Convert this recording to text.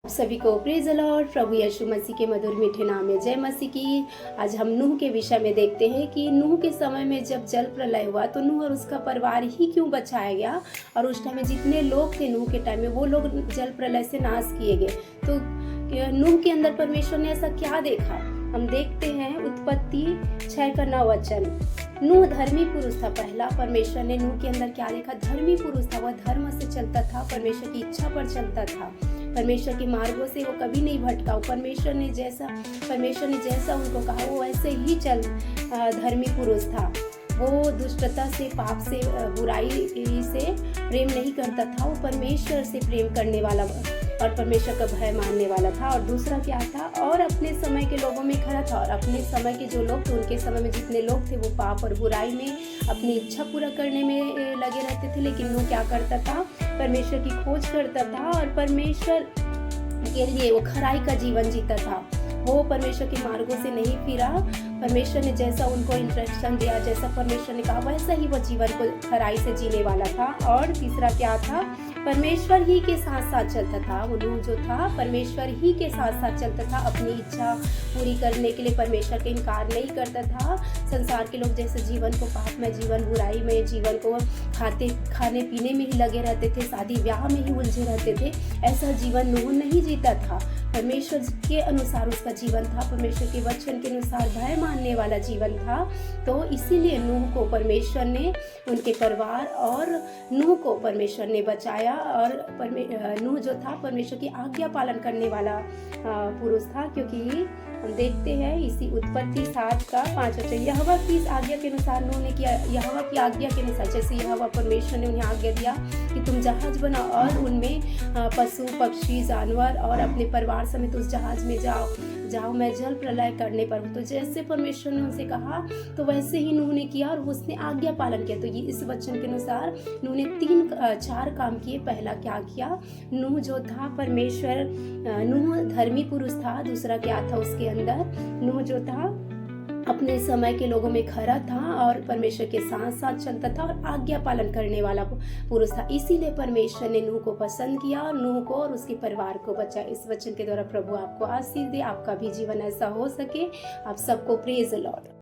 सभी को praise the Lord. प्रभु यीशु मसीह के मधुर मीठे नाम में जय मसीह की। आज हम नूह के विषय में देखते हैं कि नूह के समय में जब जल प्रलय हुआ तो नूह और उसका परिवार ही क्यों बचाया गया, और उस टाइम में जितने लोग थे नूह के टाइम में वो लोग जल प्रलय से नाश किए गए। तो नूह के अंदर परमेश्वर ने ऐसा क्या देखा, हम देखते हैं उत्पत्ति 6:9। नूह धर्मी पुरुष था। पहला परमेश्वर ने नूह के अंदर क्या देखा, धर्मी पुरुष था। वह धर्म से चलता था, परमेश्वर की इच्छा पर चलता था, परमेश्वर के मार्गों से वो कभी नहीं भटका। परमेश्वर ने जैसा उनको कहा वो वैसे ही धर्मी पुरुष था। वो दुष्टता से, पाप से, बुराई से प्रेम नहीं करता था। वो परमेश्वर से प्रेम करने वाला और परमेश्वर का भय मानने वाला था। और दूसरा क्या था, और अपने समय के लोगों में खड़ा था। और अपने समय के जो लोग थे, उनके समय में जितने लोग थे वो पाप और बुराई में अपनी इच्छा पूरा करने में लगे रहते थे। लेकिन वो क्या करता था, परमेश्वर की खोज करता था और परमेश्वर के लिए वो खराई का जीवन जीता था। वो परमेश्वर के मार्गों से नहीं फिरा। परमेश्वर ने जैसा उनको इंस्ट्रक्शन दिया, जैसा परमेश्वर ने कहा, वैसा ही वो जीवन को खराई से जीने वाला था। और तीसरा क्या था, परमेश्वर ही के साथ साथ चलता था। वो नूह जो था परमेश्वर ही के साथ साथ चलता था। अपनी इच्छा पूरी करने के लिए परमेश्वर का इनकार नहीं करता था। संसार के लोग जैसे जीवन को पाप में, जीवन बुराई में, जीवन को खाने पीने में ही लगे रहते थे, शादी ब्याह में ही उलझे रहते थे, ऐसा जीवन नूह नहीं जीता था। परमेश्वर के अनुसार उसका जीवन था, परमेश्वर के वचन के अनुसार भय मानने वाला जीवन था। तो इसीलिए नूह को परमेश्वर ने, उनके परिवार और नूह को परमेश्वर ने बचाया। और नूह जो था परमेश्वर की आज्ञा पालन करने वाला पुरुष था। क्योंकि हम देखते हैं इसी उत्पत्ति 7:5, यहोवा की आज्ञा के अनुसार नूह ने किया। यहोवा की आज्ञा के अनुसार, जैसे यहोवा परमेश्वर ने उन्हें आज्ञा दिया कि तुम जहाज बनाओ और उनमें पशु पक्षी जानवर और अपने परिवार समेत उस जहाज में जाओ, मैं जल प्रलय करने पर हूँ। तो जैसे परमेश्वर ने उनसे कहा तो वैसे ही नूह ने किया और उसने आज्ञा पालन किया। तो ये इस वचन के अनुसार नूह ने 4 काम किए। पहला क्या किया, नूह जो था परमेश्वर, नूह धर्मी पुरुष था। दूसरा क्या था उसके अंदर, नूह जो था अपने समय के लोगों में खरा था और परमेश्वर के साथ साथ चलता था और आज्ञा पालन करने वाला पुरुष था। इसीलिए परमेश्वर ने नूह को पसंद किया और नूह को और उसके परिवार को बचाया। इस वचन के द्वारा प्रभु आपको आशीष दे, आपका भी जीवन ऐसा हो सके। आप सबको प्रेज द लॉर्ड।